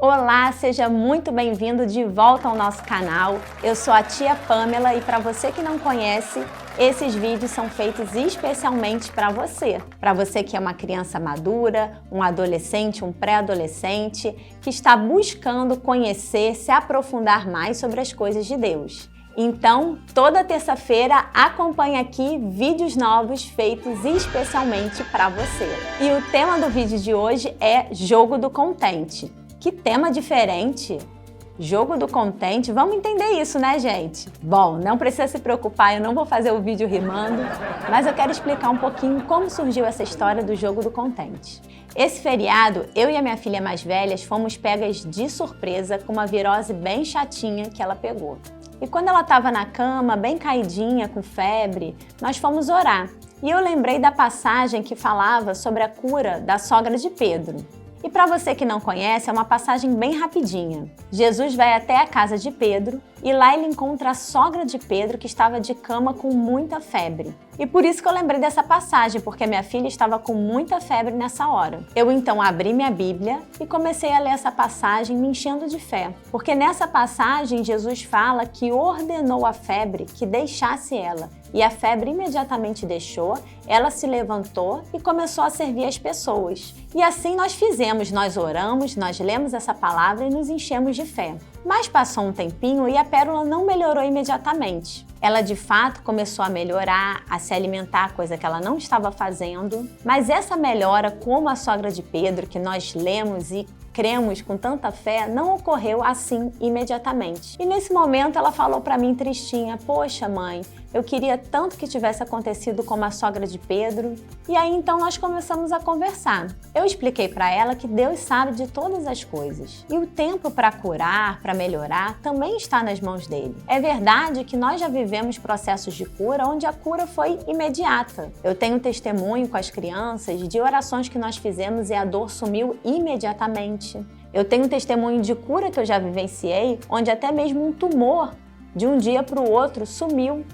Olá, seja muito bem-vindo de volta ao nosso canal. Eu sou a tia Pamela e para você que não conhece, esses vídeos são feitos especialmente para você que é uma criança madura, um adolescente, um pré-adolescente, que está buscando conhecer, se aprofundar mais sobre as coisas de Deus. Então, toda terça-feira acompanhe aqui vídeos novos feitos especialmente para você. E o tema do vídeo de hoje é Jogo do Contente. Que tema diferente! Jogo do Contente, vamos entender isso, né, gente? Bom, não precisa se preocupar, eu não vou fazer o vídeo rimando, mas eu quero explicar um pouquinho como surgiu essa história do Jogo do Contente. Esse feriado, eu e a minha filha mais velha fomos pegas de surpresa com uma virose bem chatinha que ela pegou. E quando ela estava na cama, bem caidinha, com febre, nós fomos orar. E eu lembrei da passagem que falava sobre a cura da sogra de Pedro. E para você que não conhece, é uma passagem bem rapidinha. Jesus vai até a casa de Pedro e lá ele encontra a sogra de Pedro que estava de cama com muita febre. E por isso que eu lembrei dessa passagem, porque minha filha estava com muita febre nessa hora. Eu então abri minha Bíblia e comecei a ler essa passagem me enchendo de fé. Porque nessa passagem Jesus fala que ordenou a febre que deixasse ela. E a febre imediatamente deixou, ela se levantou e começou a servir as pessoas. E assim nós fizemos, nós oramos, nós lemos essa palavra e nos enchemos de fé. Mas passou um tempinho e a pérola não melhorou imediatamente. Ela de fato começou a melhorar, a se alimentar, coisa que ela não estava fazendo. Mas essa melhora, como a sogra de Pedro, que nós lemos e cremos com tanta fé, não ocorreu assim imediatamente. E nesse momento ela falou para mim tristinha: poxa mãe, eu queria tanto que tivesse acontecido como a sogra de Pedro. E aí então nós começamos a conversar. Eu expliquei para ela que Deus sabe de todas as coisas. E o tempo para curar, para melhorar, também está nas mãos dele. É verdade que nós já vivemos processos de cura onde a cura foi imediata. Eu tenho testemunho com as crianças de orações que nós fizemos e a dor sumiu imediatamente. Eu tenho testemunho de cura que eu já vivenciei, onde até mesmo um tumor de um dia para o outro sumiu,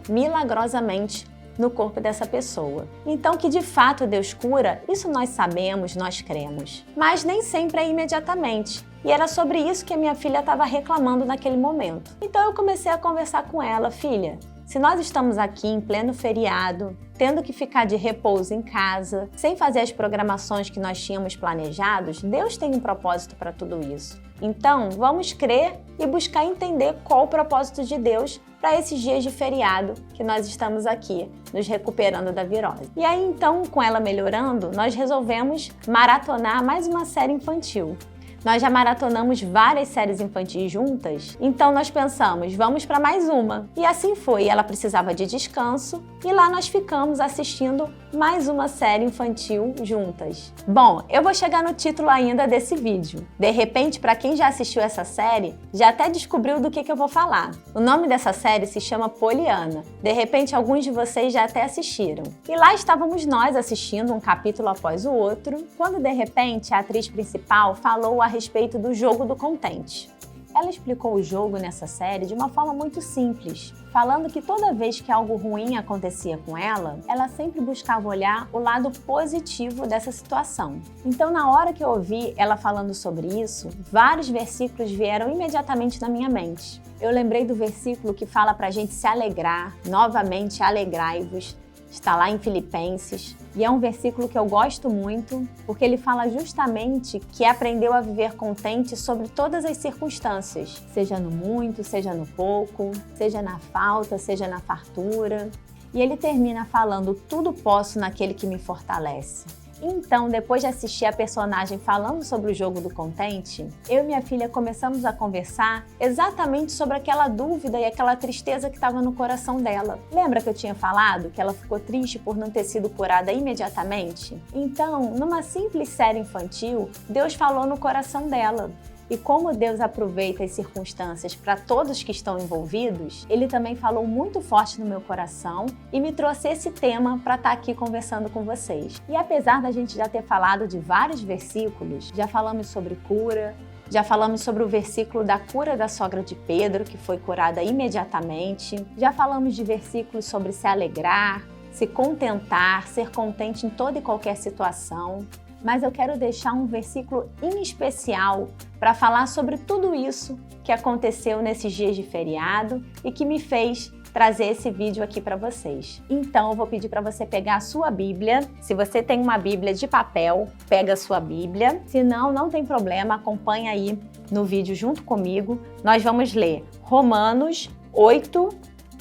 milagrosamente no corpo dessa pessoa. Então que de fato Deus cura, isso nós sabemos, nós cremos. Mas nem sempre é imediatamente. E era sobre isso que a minha filha estava reclamando naquele momento. Então eu comecei a conversar com ela: filha, se nós estamos aqui em pleno feriado, tendo que ficar de repouso em casa, sem fazer as programações que nós tínhamos planejados, Deus tem um propósito para tudo isso. Então, vamos crer e buscar entender qual o propósito de Deus para esses dias de feriado que nós estamos aqui, nos recuperando da virose. E aí, então, com ela melhorando, nós resolvemos maratonar mais uma série infantil. Nós já maratonamos várias séries infantis juntas, então nós pensamos, vamos para mais uma. E assim foi, ela precisava de descanso e lá nós ficamos assistindo mais uma série infantil juntas. Bom, eu vou chegar no título ainda desse vídeo. De repente, para quem já assistiu essa série, já até descobriu do que eu vou falar. O nome dessa série se chama Poliana. De repente, alguns de vocês já até assistiram. E lá estávamos nós assistindo um capítulo após o outro, quando de repente a atriz principal falou a respeito do Jogo do Contente. Ela explicou o jogo nessa série de uma forma muito simples, falando que toda vez que algo ruim acontecia com ela, ela sempre buscava olhar o lado positivo dessa situação. Então, na hora que eu ouvi ela falando sobre isso, vários versículos vieram imediatamente na minha mente. Eu lembrei do versículo que fala pra gente se alegrar, novamente alegrai-vos. Está lá em Filipenses, e é um versículo que eu gosto muito, porque ele fala justamente que aprendeu a viver contente sobre todas as circunstâncias, seja no muito, seja no pouco, seja na falta, seja na fartura. E ele termina falando: tudo posso naquele que me fortalece. Então, depois de assistir a personagem falando sobre o Jogo do Contente, eu e minha filha começamos a conversar exatamente sobre aquela dúvida e aquela tristeza que estava no coração dela. Lembra que eu tinha falado que ela ficou triste por não ter sido curada imediatamente? Então, numa simples série infantil, Deus falou no coração dela. E como Deus aproveita as circunstâncias para todos que estão envolvidos, Ele também falou muito forte no meu coração e me trouxe esse tema para estar aqui conversando com vocês. E apesar da gente já ter falado de vários versículos, já falamos sobre cura, já falamos sobre o versículo da cura da sogra de Pedro, que foi curada imediatamente, já falamos de versículos sobre se alegrar, se contentar, ser contente em toda e qualquer situação. mas eu quero deixar um versículo em especial para falar sobre tudo isso que aconteceu nesses dias de feriado e que me fez trazer esse vídeo aqui para vocês. Então eu vou pedir para você pegar a sua Bíblia. Se você tem uma Bíblia de papel, pega a sua Bíblia. Se não, não tem problema, acompanha aí no vídeo junto comigo. Nós vamos ler Romanos 8,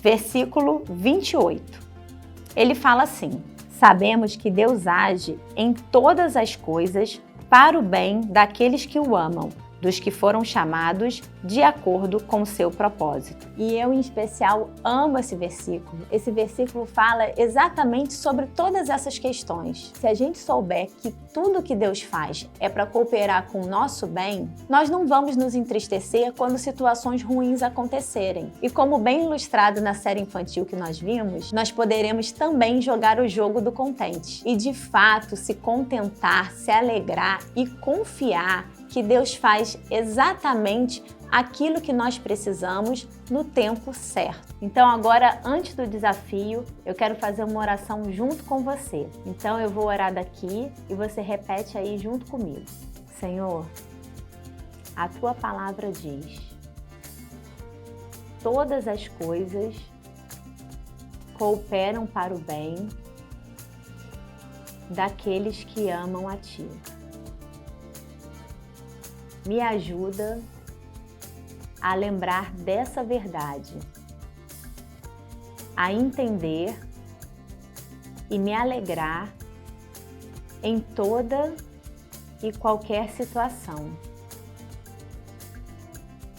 versículo 28. Ele fala assim: sabemos que Deus age em todas as coisas para o bem daqueles que o amam, dos que foram chamados de acordo com o seu propósito. E eu, em especial, amo esse versículo. Esse versículo fala exatamente sobre todas essas questões. Se a gente souber que tudo que Deus faz é para cooperar com o nosso bem, nós não vamos nos entristecer quando situações ruins acontecerem. E como bem ilustrado na série infantil que nós vimos, nós poderemos também jogar o jogo do contente e, de fato, se contentar, se alegrar e confiar que Deus faz exatamente aquilo que nós precisamos no tempo certo. Então agora, antes do desafio, eu quero fazer uma oração junto com você. Então eu vou orar daqui e você repete aí junto comigo. Senhor, a Tua palavra diz: todas as coisas cooperam para o bem daqueles que amam a Ti. Me ajuda a lembrar dessa verdade, a entender e me alegrar em toda e qualquer situação.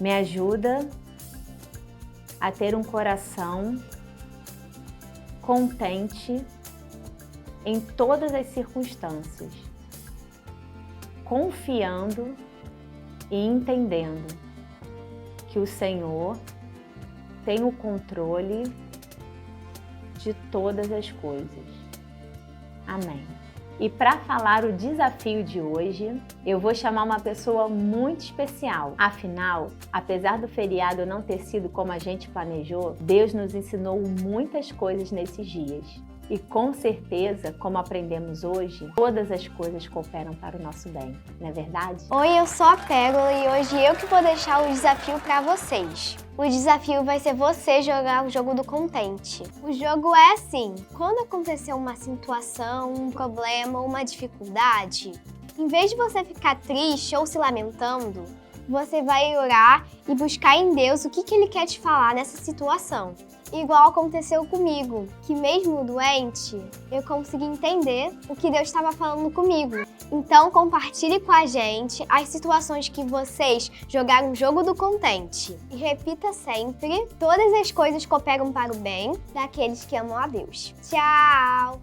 Me ajuda a ter um coração contente em todas as circunstâncias, confiando e entendendo que o Senhor tem o controle de todas as coisas. Amém. E para falar o desafio de hoje, eu vou chamar uma pessoa muito especial. Afinal, apesar do feriado não ter sido como a gente planejou, Deus nos ensinou muitas coisas nesses dias. E com certeza, como aprendemos hoje, todas as coisas cooperam para o nosso bem, não é verdade? Oi, eu sou a Pérola e hoje eu que vou deixar o desafio para vocês. O desafio vai ser você jogar o jogo do contente. O jogo é assim: quando acontecer uma situação, um problema, uma dificuldade, em vez de você ficar triste ou se lamentando, você vai orar e buscar em Deus o que Ele quer te falar nessa situação. Igual aconteceu comigo, que mesmo doente, eu consegui entender o que Deus estava falando comigo. Então compartilhe com a gente as situações que vocês jogaram o jogo do contente. E repita sempre: todas as coisas cooperam para o bem daqueles que amam a Deus. Tchau!